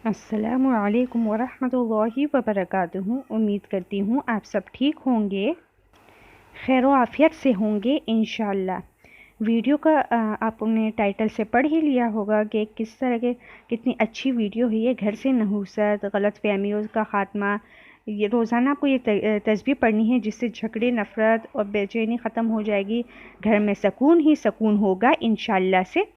السلام علیکم ورحمۃ اللہ وبرکاتہ۔ امید کرتی ہوں آپ سب ٹھیک ہوں گے، خیر و عافیت سے ہوں گے انشاءاللہ۔ ویڈیو کا آپ نے ٹائٹل سے پڑھ ہی لیا ہوگا کہ کس طرح کے کتنی اچھی ویڈیو ہے یہ، گھر سے نحوست، غلط فہمیوں کا خاتمہ۔ یہ روزانہ آپ کو یہ تسبیح پڑھنی ہے جس سے جھگڑے، نفرت اور بے چینی ختم ہو جائے گی، گھر میں سکون ہی سکون ہوگا انشاءاللہ سے۔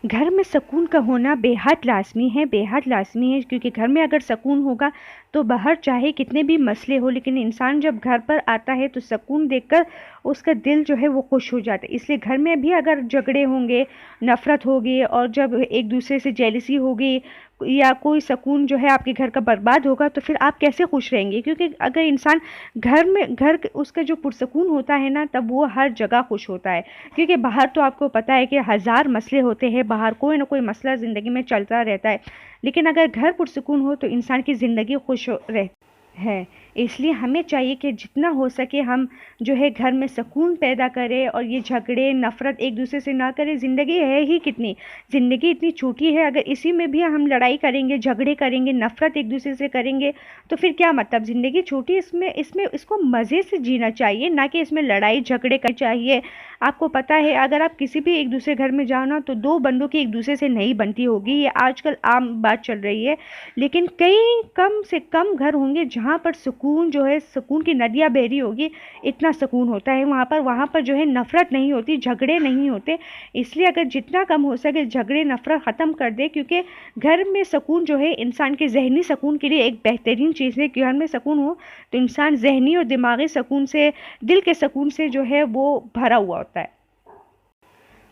گھر میں سکون کا ہونا بے حد لازمی ہے، بے حد لازمی ہے، کیونکہ گھر میں اگر سکون ہوگا تو باہر چاہے کتنے بھی مسئلے ہو، لیکن انسان جب گھر پر آتا ہے تو سکون دیکھ کر اس کا دل جو ہے وہ خوش ہو جاتا ہے۔ اس لیے گھر میں بھی اگر جھگڑے ہوں گے، نفرت ہوگی اور جب ایک دوسرے سے جیلسی ہوگی یا کوئی سکون جو ہے آپ کے گھر کا برباد ہوگا تو پھر آپ کیسے خوش رہیں گے؟ کیونکہ اگر انسان گھر اس کا جو پرسکون ہوتا ہے نا، تب وہ ہر جگہ خوش ہوتا ہے۔ کیونکہ باہر تو آپ کو پتہ ہے کہ ہزار مسئلے ہوتے ہیں، باہر کوئی نہ کوئی مسئلہ زندگی میں چلتا رہتا ہے، لیکن اگر گھر پرسکون ہو تو انسان کی زندگی خوش رہتی ہے۔ اس لیے ہمیں چاہیے کہ جتنا ہو سکے ہم جو ہے گھر میں سکون پیدا کریں اور یہ جھگڑے، نفرت ایک دوسرے سے نہ کریں۔ زندگی ہے ہی کتنی، زندگی اتنی چھوٹی ہے، اگر اسی میں بھی ہم لڑائی کریں گے، جھگڑے کریں گے، نفرت ایک دوسرے سے کریں گے تو پھر کیا مطلب؟ زندگی چھوٹی، اس کو مزے سے جینا چاہیے، نہ کہ اس میں لڑائی جھگڑے کرنا چاہیے۔ آپ کو پتہ ہے اگر آپ کسی بھی ایک دوسرے گھر میں جانا تو دو بندوں کی ایک دوسرے سے نہیں بنتی ہوگی، یہ آج کل عام بات چل رہی ہے، لیکن کئی کم سے کم گھر ہوں گے جہاں پر سکون جو ہے، سکون کی ندیاں بہہ رہی ہوگی، اتنا سکون ہوتا ہے وہاں پر جو ہے نفرت نہیں ہوتی، جھگڑے نہیں ہوتے۔ اس لیے اگر جتنا کم ہو سکے جھگڑے، نفرت ختم کر دے، کیونکہ گھر میں سکون جو ہے انسان کے ذہنی سکون کے لیے ایک بہترین چیز ہے۔ کہ گھر میں سکون ہو تو انسان ذہنی اور دماغی سکون سے، دل کے سکون سے جو ہے وہ بھرا ہوا ہوتا ہے۔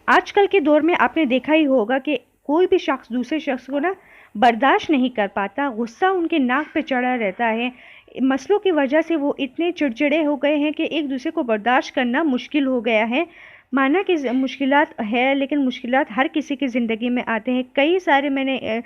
آج کل کے دور میں آپ نے دیکھا ہی ہوگا کہ کوئی بھی شخص دوسرے شخص کو برداشت نہیں کر پاتا، غصہ ان کے ناک پہ چڑھا رہتا ہے۔ مسئلوں کی وجہ سے وہ اتنے چڑچڑے ہو گئے ہیں کہ ایک دوسرے کو برداشت کرنا مشکل ہو گیا ہے۔ مانا کہ مشکلات ہے، لیکن مشکلات ہر کسی کی زندگی میں آتے ہیں۔ کئی سارے میں نے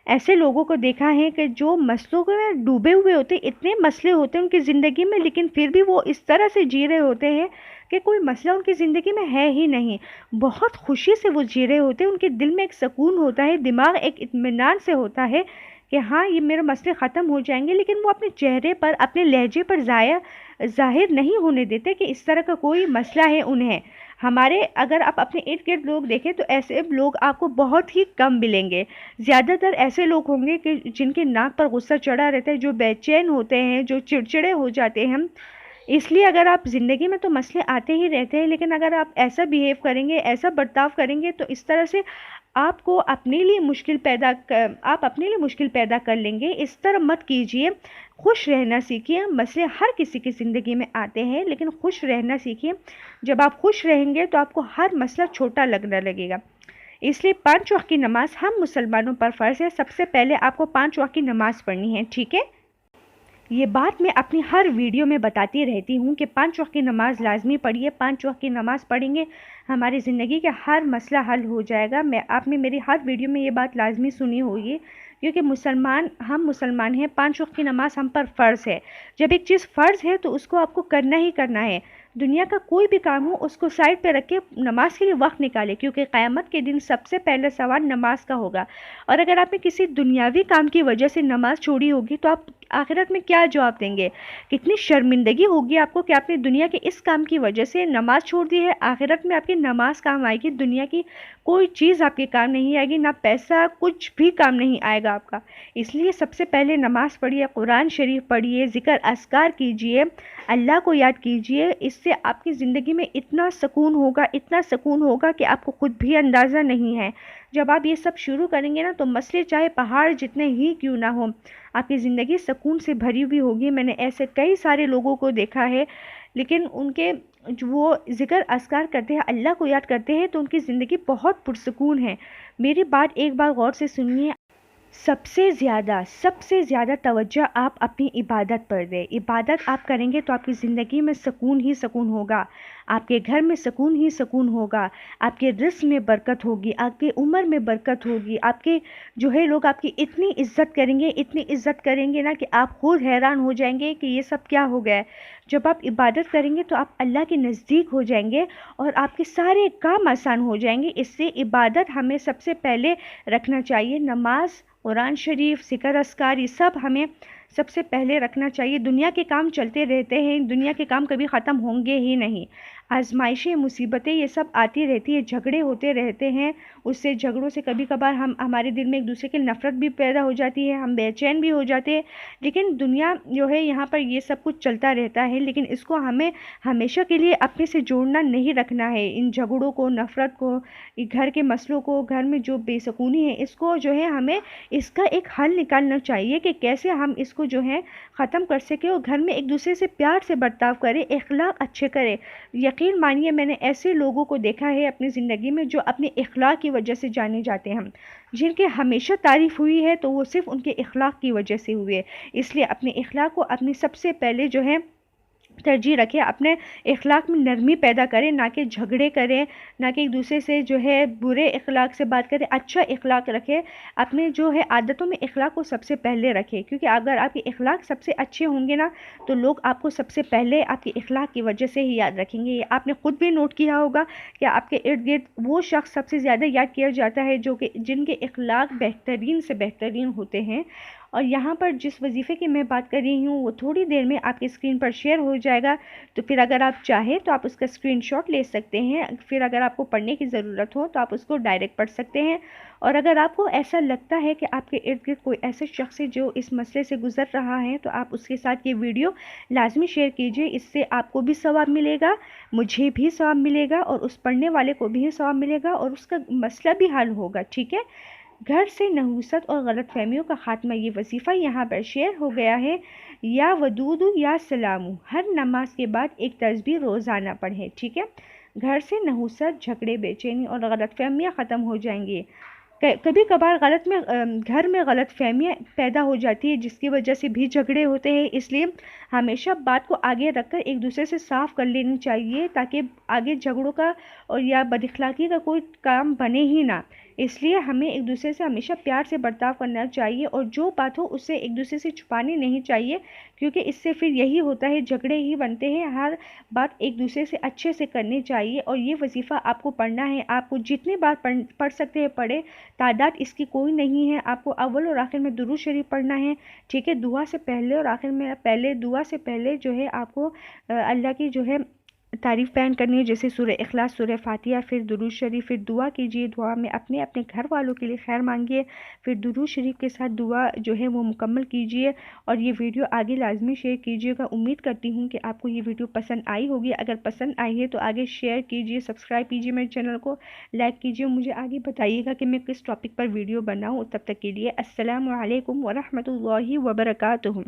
ایسے لوگوں کو دیکھا ہے کہ جو مسئلوں میں ڈوبے ہوئے ہوتے، اتنے مسئلے ہوتے ہیں ان کی زندگی میں، لیکن پھر بھی وہ اس طرح سے جی رہے ہوتے ہیں کہ کوئی مسئلہ ان کی زندگی میں ہے ہی نہیں، بہت خوشی سے وہ جی رہے ہوتے ہیں۔ ان کے دل میں ایک سکون ہوتا ہے، دماغ ایک اطمینان سے ہوتا ہے کہ ہاں یہ میرے مسئلے ختم ہو جائیں گے، لیکن وہ اپنے چہرے پر، اپنے لہجے پر ظاہر نہیں ہونے دیتے کہ اس طرح کا کوئی مسئلہ ہے انہیں۔ اگر آپ اپنے ارد گرد لوگ دیکھیں تو ایسے لوگ آپ کو بہت ہی کم ملیں گے۔ زیادہ تر ایسے لوگ ہوں گے کہ جن کے ناک پر غصہ چڑھا رہتا ہے، جو بے چین ہوتے ہیں، جو چڑچڑے ہو جاتے ہیں۔ اس لیے اگر آپ زندگی میں تو مسئلے آتے ہی رہتے ہیں، لیکن اگر آپ ایسا بیہیو کریں گے، ایسا برتاؤ کریں گے تو اس طرح سے آپ اپنے لیے مشکل پیدا کر لیں گے۔ اس طرح مت کیجئے، خوش رہنا سیکھیے۔ مسئلے ہر کسی کی زندگی میں آتے ہیں، لیکن خوش رہنا سیکھیے۔ جب آپ خوش رہیں گے تو آپ کو ہر مسئلہ چھوٹا لگنے لگے گا۔ اس لیے 5 وقت کی نماز ہم مسلمانوں پر فرض ہے۔ سب سے پہلے آپ کو 5 وقت کی نماز پڑھنی ہے، ٹھیک ہے؟ یہ بات میں اپنی ہر ویڈیو میں بتاتی رہتی ہوں کہ 5 وقت کی نماز لازمی پڑھیے۔ 5 وقت کی نماز پڑھیں گے ہماری زندگی کا ہر مسئلہ حل ہو جائے گا۔ آپ نے میری ہر ویڈیو میں یہ بات لازمی سنی ہوگی، کیونکہ ہم مسلمان ہیں، 5 وقت کی نماز ہم پر فرض ہے۔ جب ایک چیز فرض ہے تو اس کو آپ کو کرنا ہی کرنا ہے۔ دنیا کا کوئی بھی کام ہو اس کو سائڈ پہ رکھ کے نماز کے لیے وقت نکالے، کیونکہ قیامت کے دن سب سے پہلا سوال نماز کا ہوگا۔ اور اگر آپ نے کسی دنیاوی کام کی وجہ سے نماز چھوڑی ہوگی تو آپ آخرت میں کیا جواب دیں گے؟ کتنی شرمندگی ہوگی آپ کو کہ آپ نے دنیا کے اس کام کی وجہ سے نماز چھوڑ دی ہے۔ آخرت میں آپ کی نماز کام آئے گی، دنیا کی کوئی چیز آپ کے کام نہیں آئے گی، نہ پیسہ، کچھ بھی کام نہیں آئے گا آپ کا۔ اس لیے سب سے پہلے نماز پڑھیے، قرآن شریف پڑھیے، ذکر اذکار کیجیے، اللہ کو یاد کیجیے۔ اس سے آپ کی زندگی میں اتنا سکون ہوگا کہ آپ کو خود بھی اندازہ نہیں ہے۔ جب آپ یہ سب شروع کریں گے نا تو مسئلے چاہے پہاڑ جتنے ہی کیوں نہ ہوں، آپ کی زندگی سکون سے بھری ہوئی ہوگی۔ میں نے ایسے کئی سارے لوگوں کو دیکھا ہے، لیکن وہ ذکر اذکار کرتے ہیں، اللہ کو یاد کرتے ہیں تو ان کی زندگی بہت پرسکون ہے۔ میری بات ایک بار غور سے سنیے، سب سے زیادہ توجہ آپ اپنی عبادت پر دیں۔ عبادت آپ کریں گے تو آپ کی زندگی میں سکون ہی سکون ہوگا۔ آپ کے گھر میں سکون ہی سکون ہوگا، آپ کے رزق میں برکت ہوگی، آپ کی عمر میں برکت ہوگی، آپ کے جو ہے لوگ آپ کی اتنی عزت کریں گے نا کہ آپ خود حیران ہو جائیں گے کہ یہ سب کیا ہو گیا ہے۔ جب آپ عبادت کریں گے تو آپ اللہ کے نزدیک ہو جائیں گے اور آپ کے سارے کام آسان ہو جائیں گے۔ اس سے عبادت ہمیں سب سے پہلے رکھنا چاہیے، نماز، قرآن شریف، ذکر اذکار، یہ سب ہمیں سب سے پہلے رکھنا چاہیے۔ دنیا کے کام چلتے رہتے ہیں، دنیا کے کام کبھی ختم ہوں گے ہی نہیں، آزمائشیں، مصیبتیں یہ سب آتی رہتی ہے، جھگڑے ہوتے رہتے ہیں، اس سے جھگڑوں سے کبھی کبھار ہمارے دل میں ایک دوسرے کی نفرت بھی پیدا ہو جاتی ہے، ہم بے چین بھی ہو جاتے ہیں، لیکن دنیا جو ہے یہاں پر یہ سب کچھ چلتا رہتا ہے، لیکن اس کو ہمیں ہمیشہ کے لیے اپنے سے جوڑنا نہیں رکھنا ہے۔ ان جھگڑوں کو، نفرت کو، گھر کے مسئلوں کو، گھر میں جو بے سکونی ہے، اس کو جو ہے ہمیں اس کا ایک حل نکالنا چاہیے کہ کیسے ہم اس کو جو ہے ختم کر سکیں اور گھر میں ایک دوسرے سے پیار سے برتاؤ کریں، اخلاق اچھے کریں۔ یقین مانیے میں نے ایسے لوگوں کو دیکھا ہے اپنی زندگی میں جو اپنے اخلاق کی وجہ سے جانے جاتے ہیں، جن کے ہمیشہ تعریف ہوئی ہے تو وہ صرف ان کے اخلاق کی وجہ سے ہوئی ہے۔ اس لیے اپنے اخلاق کو اپنی سب سے پہلے جو ہے ترجیح رکھے، اپنے اخلاق میں نرمی پیدا کریں، نہ کہ جھگڑے کریں، نہ کہ ایک دوسرے سے جو ہے برے اخلاق سے بات کریں، اچھا اخلاق رکھے، اپنے جو ہے عادتوں میں اخلاق کو سب سے پہلے رکھے، کیونکہ اگر آپ کے اخلاق سب سے اچھے ہوں گے نا تو لوگ آپ کو سب سے پہلے آپ کے اخلاق کی وجہ سے ہی یاد رکھیں گے۔ یہ آپ نے خود بھی نوٹ کیا ہوگا کہ آپ کے ارد گرد وہ شخص سب سے زیادہ یاد کیا جاتا ہے جن کے اخلاق بہترین سے بہترین ہوتے ہیں۔ اور یہاں پر جس وظیفے کی میں بات کر رہی ہوں وہ تھوڑی دیر میں آپ کی اسکرین پر شیئر ہو جائے گا، تو پھر اگر آپ چاہیں تو آپ اس کا اسکرین شاٹ لے سکتے ہیں، پھر اگر آپ کو پڑھنے کی ضرورت ہو تو آپ اس کو ڈائریکٹ پڑھ سکتے ہیں۔ اور اگر آپ کو ایسا لگتا ہے کہ آپ کے ارد گرد کوئی ایسے شخص ہے جو اس مسئلے سے گزر رہا ہے تو آپ اس کے ساتھ یہ ویڈیو لازمی شیئر کیجیے، اس سے آپ کو بھی ثواب ملے گا، مجھے بھی ثواب ملے گا اور اس پڑھنے والے کو بھی ثواب ملے گا اور اس کا مسئلہ بھی حل ہوگا، ٹھیک ہے۔ گھر سے نحوست اور غلط فہمیوں کا خاتمہ، یہ وظیفہ یہاں پر شیئر ہو گیا ہے۔ یا ودود یا سلام، ہر نماز کے بعد ایک تسبیح روزانہ پڑھیں، ٹھیک ہے۔ گھر سے نحوست، جھگڑے، بے چینی اور غلط فہمیاں ختم ہو جائیں گی۔ کبھی کبھار گھر میں غلط فہمیاں پیدا ہو جاتی ہے جس کی وجہ سے بھی جھگڑے ہوتے ہیں، اس لیے ہمیشہ بات کو آگے رکھ کر ایک دوسرے سے صاف کر لینی چاہیے تاکہ آگے جھگڑوں کا اور یا بد اخلاقی کا کوئی کام بنے ہی نہ۔ اس لیے ہمیں ایک دوسرے سے ہمیشہ پیار سے برتاؤ کرنا چاہیے اور جو بات ہو اسے ایک دوسرے سے چھپانی نہیں چاہیے، کیونکہ اس سے پھر یہی ہوتا ہے، جھگڑے ہی بنتے ہیں۔ ہر بات ایک دوسرے سے اچھے سے کرنی چاہیے اور یہ وظیفہ آپ کو پڑھنا ہے، آپ کو جتنی بار پڑھ سکتے ہیں پڑھیں، تعداد اس کی کوئی نہیں ہے۔ آپ کو اول اور آخر میں درود شریف پڑھنا ہے، ٹھیک ہے۔ دعا سے پہلے اور آخر میں دعا سے پہلے جو ہے آپ کو اللہ کی جو ہے تعریف بیان کرنی ہے، جیسے سورہ اخلاص، سورہ فاتحہ، پھر درود شریف، پھر دعا کیجیے، دعا میں اپنے گھر والوں کے لیے خیر مانگیے، پھر درود شریف کے ساتھ دعا جو ہے وہ مکمل کیجیے اور یہ ویڈیو آگے لازمی شیئر کیجیے گا۔ امید کرتی ہوں کہ آپ کو یہ ویڈیو پسند آئی ہوگی، اگر پسند آئی ہے تو آگے شیئر کیجیے، سبسکرائب کیجیے میرے چینل کو، لائک کیجیے، مجھے آگے بتائیے گا کہ میں کس ٹاپک پر ویڈیو بناؤں۔ تب تک کے لیے السلام علیکم ورحمۃ اللہ وبرکاتہ۔